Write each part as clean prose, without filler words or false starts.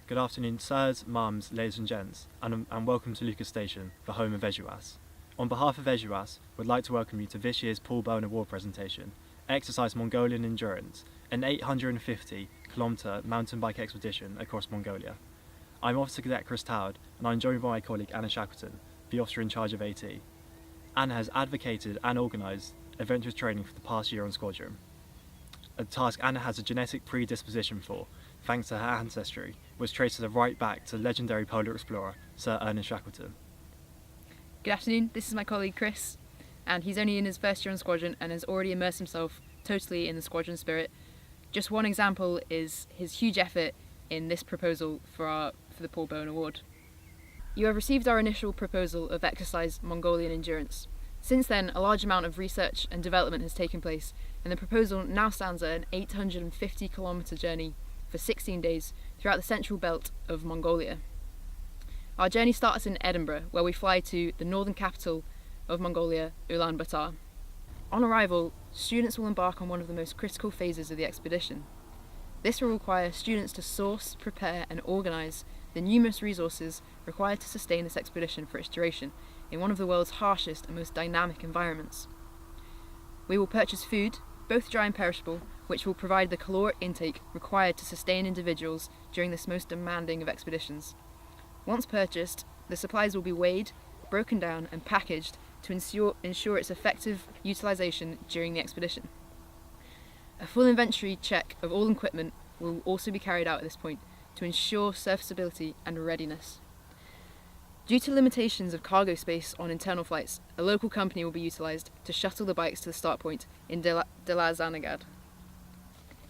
Good afternoon, sirs, mums, ladies and gents, and welcome to Lucas Station, the home of ESUAS. On behalf of ESUAS, we'd like to welcome you to this year's Paul Bowen Award presentation, Exercise Mongolian Endurance, an 850-kilometre mountain bike expedition across Mongolia. I'm Officer Cadet Chris Toward, and I'm joined by my colleague Anna Shackleton, the officer in charge of AT. Anna has advocated and organised adventurous training for the past year on squadron, a task Anna has a genetic predisposition for, thanks to her ancestry, which traces her right back to legendary polar explorer Sir Ernest Shackleton. Good afternoon, this is my colleague Chris, and he's only in his first year on squadron and has already immersed himself totally in the squadron spirit. Just one example is his huge effort in this proposal for the Paul Bowen Award. You have received our initial proposal of Exercise Mongolian Endurance. Since then, a large amount of research and development has taken place, and the proposal now stands at an 850-kilometre journey for 16 days throughout the central belt of Mongolia. Our journey starts in Edinburgh, where we fly to the northern capital of Mongolia, Ulaanbaatar. On arrival, students will embark on one of the most critical phases of the expedition. This will require students to source, prepare and organise the numerous resources required to sustain this expedition for its duration in one of the world's harshest and most dynamic environments. We will purchase food, both dry and perishable, which will provide the caloric intake required to sustain individuals during this most demanding of expeditions. Once purchased, the supplies will be weighed, broken down and packaged to ensure its effective utilisation during the expedition. A full inventory check of all equipment will also be carried out at this point to ensure serviceability and readiness. Due to limitations of cargo space on internal flights, a local company will be utilised to shuttle the bikes to the start point in De La Zanagad.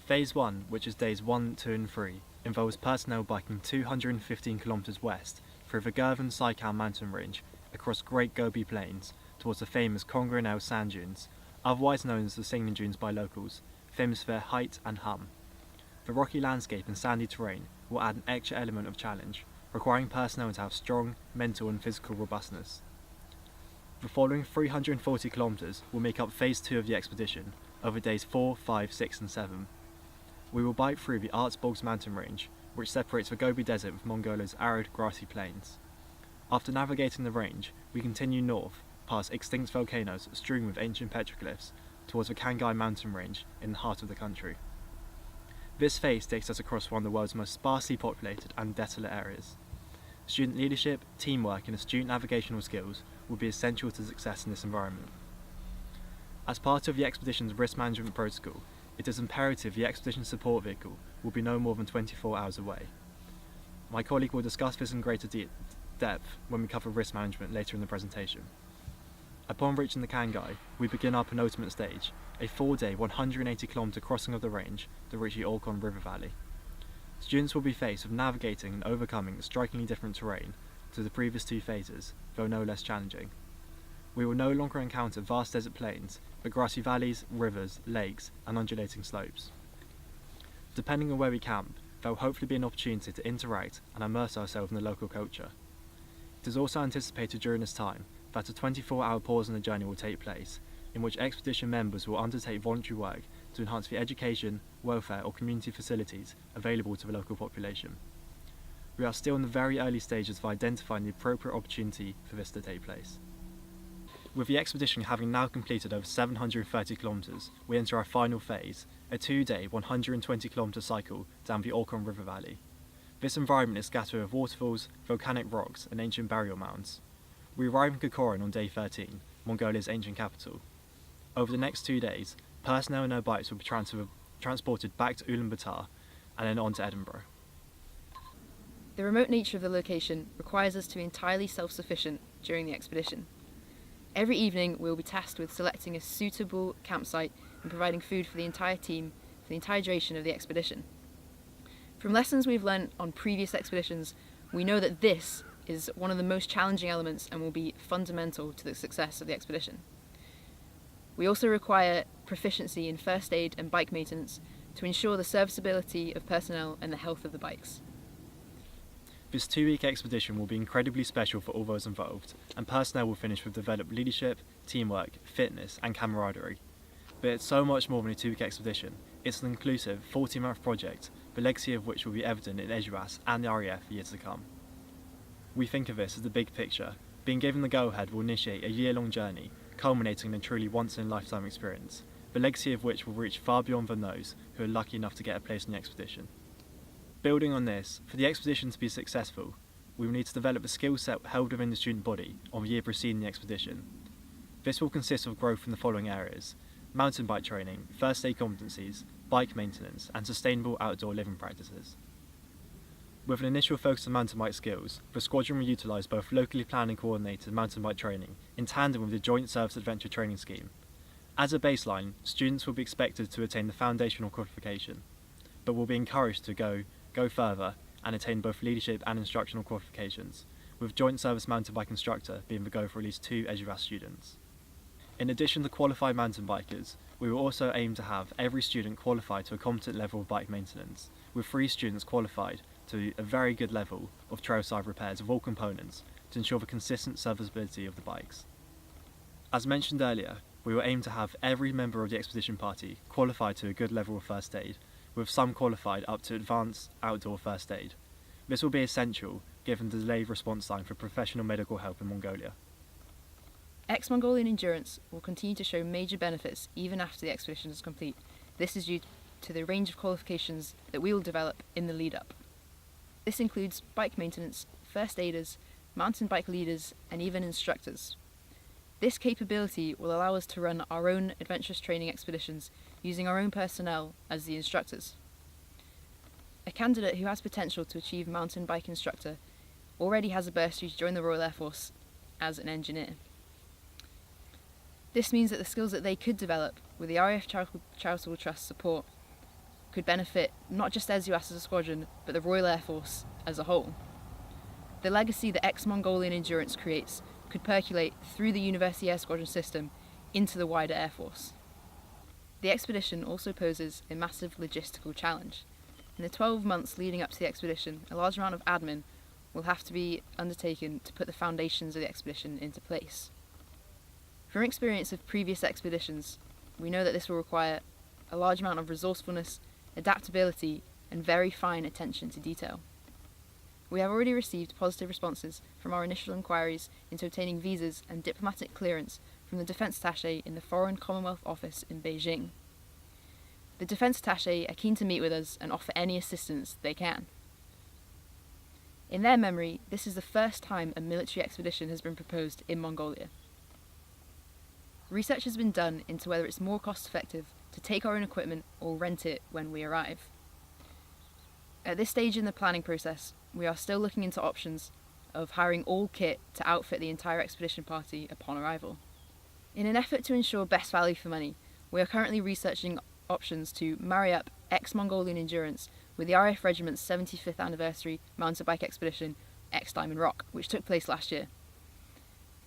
Phase 1, which is days 1, 2 and 3, involves personnel biking 215 kilometres west through the Girvan Saikal mountain range across Great Gobi Plains towards the famous Conga and El sand dunes, otherwise known as the Singing Dunes by locals, famous for their height and hum. The rocky landscape and sandy terrain will add an extra element of challenge, requiring personnel to have strong mental and physical robustness. The following 340 kilometres will make up Phase 2 of the expedition, over days 4, 5, 6 and 7. We will bike through the Artsbogs mountain range, which separates the Gobi Desert from Mongolia's arid, grassy plains. After navigating the range, we continue north, past extinct volcanoes strewn with ancient petroglyphs, towards the Khangai mountain range in the heart of the country. This phase takes us across one of the world's most sparsely populated and desolate areas. Student leadership, teamwork and astute navigational skills will be essential to success in this environment. As part of the expedition's risk management protocol, it is imperative the expedition support vehicle will be no more than 24 hours away. My colleague will discuss this in greater depth when we cover risk management later in the presentation. Upon reaching the Khangai, we begin our penultimate stage, a 4-day 180-kilometre crossing of the range to reach the Orkhon River Valley. Students will be faced with navigating and overcoming strikingly different terrain to the previous 2 phases, though no less challenging. We will no longer encounter vast desert plains, but grassy valleys, rivers, lakes and undulating slopes. Depending on where we camp, there will hopefully be an opportunity to interact and immerse ourselves in the local culture. It is also anticipated during this time that a 24-hour pause in the journey will take place, in which expedition members will undertake voluntary work to enhance the education, welfare or community facilities available to the local population. We are still in the very early stages of identifying the appropriate opportunity for this to take place. With the expedition having now completed over 730 kilometres, we enter our final phase, a 2-day 120-kilometre cycle down the Orkhon River Valley. This environment is scattered with waterfalls, volcanic rocks and ancient burial mounds. We arrive in Kokhorin on day 13, Mongolia's ancient capital. Over the next 2 days, personnel and their bikes will be transported back to Ulaanbaatar and then on to Edinburgh. The remote nature of the location requires us to be entirely self-sufficient during the expedition. Every evening we will be tasked with selecting a suitable campsite and providing food for the entire team for the entire duration of the expedition. From lessons we've learnt on previous expeditions, we know that this is one of the most challenging elements and will be fundamental to the success of the expedition. We also require proficiency in first aid and bike maintenance to ensure the serviceability of personnel and the health of the bikes. This 2-week expedition will be incredibly special for all those involved, and personnel will finish with developed leadership, teamwork, fitness and camaraderie. But it's so much more than a 2-week expedition. It's an inclusive 40-month project the legacy of which will be evident in ESUAS and the RAF for years to come. We think of this as the big picture. Being given the go-ahead will initiate a year-long journey, culminating in a truly once-in-a-lifetime experience, the legacy of which will reach far beyond than those who are lucky enough to get a place on the expedition. Building on this, for the expedition to be successful, we will need to develop a skill set held within the student body on the year preceding the expedition. This will consist of growth in the following areas: mountain bike training, first aid competencies, bike maintenance, and sustainable outdoor living practices. With an initial focus on mountain bike skills, the squadron will utilise both locally planned and coordinated mountain bike training in tandem with the Joint Service Adventure Training Scheme. As a baseline, students will be expected to attain the foundational qualification, but will be encouraged to go further and attain both leadership and instructional qualifications, with Joint Service Mountain Bike Instructor being the goal for at least 2 ESUAS students. In addition to qualified mountain bikers, we will also aim to have every student qualified to a competent level of bike maintenance, with 3 students qualified to a very good level of trailside repairs of all components to ensure the consistent serviceability of the bikes. As mentioned earlier, we will aim to have every member of the expedition party qualified to a good level of first aid, with some qualified up to advanced outdoor first aid. This will be essential given the delayed response time for professional medical help in Mongolia. Ex-Mongolian endurance will continue to show major benefits even after the expedition is complete. This is due to the range of qualifications that we will develop in the lead-up. This includes bike maintenance, first aiders, mountain bike leaders, and even instructors. This capability will allow us to run our own adventurous training expeditions using our own personnel as the instructors. A candidate who has potential to achieve mountain bike instructor already has a bursary to join the Royal Air Force as an engineer. This means that the skills that they could develop with the RAF Charitable Trust support could benefit not just ESUAS as a squadron, but the Royal Air Force as a whole. The legacy that ex-Mongolian endurance creates could percolate through the University Air Squadron system into the wider Air Force. The expedition also poses a massive logistical challenge. In the 12 months leading up to the expedition, a large amount of admin will have to be undertaken to put the foundations of the expedition into place. From experience of previous expeditions, we know that this will require a large amount of resourcefulness, adaptability, and very fine attention to detail. We have already received positive responses from our initial inquiries into obtaining visas and diplomatic clearance from the Defence Attaché in the Foreign Commonwealth Office in Beijing. The Defence Attaché are keen to meet with us and offer any assistance they can. In their memory, this is the first time a military expedition has been proposed in Mongolia. Research has been done into whether it's more cost-effective to take our own equipment or rent it when we arrive. At this stage in the planning process, we are still looking into options of hiring all kit to outfit the entire expedition party upon arrival. In an effort to ensure best value for money, we are currently researching options to marry up ex-Mongolian endurance with the RAF Regiment's 75th anniversary mountain bike expedition, Ex-Diamond Rock, which took place last year.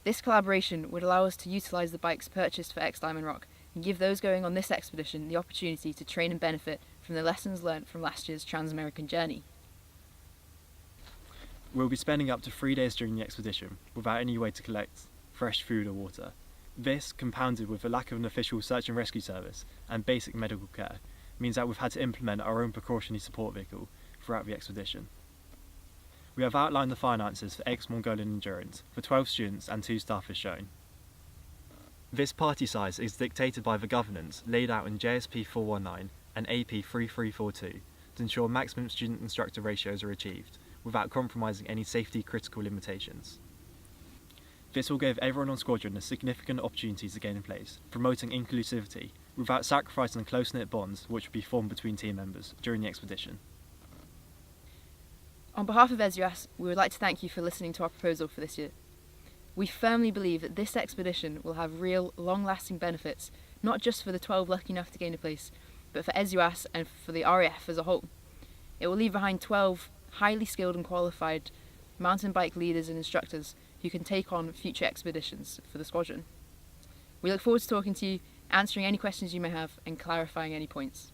This collaboration would allow us to utilise the bikes purchased for Ex-Diamond Rock and give those going on this expedition the opportunity to train and benefit from the lessons learnt from last year's Trans-American journey. We'll be spending up to 3 days during the expedition without any way to collect fresh food or water. This, compounded with the lack of an official search and rescue service and basic medical care, means that we've had to implement our own precautionary support vehicle throughout the expedition. We have outlined the finances for ex-Mongolian endurance for 12 students and 2 staff as shown. This party size is dictated by the governance laid out in JSP 419 and AP 3342 to ensure maximum student-instructor ratios are achieved without compromising any safety critical limitations. This will give everyone on squadron a significant opportunity to gain in place, promoting inclusivity without sacrificing the close-knit bonds which will be formed between team members during the expedition. On behalf of ESUAS, we would like to thank you for listening to our proposal for this year. We firmly believe that this expedition will have real, long-lasting benefits, not just for the 12 lucky enough to gain a place, but for ESUAS and for the RAF as a whole. It will leave behind 12 highly skilled and qualified mountain bike leaders and instructors who can take on future expeditions for the squadron. We look forward to talking to you, answering any questions you may have, and clarifying any points.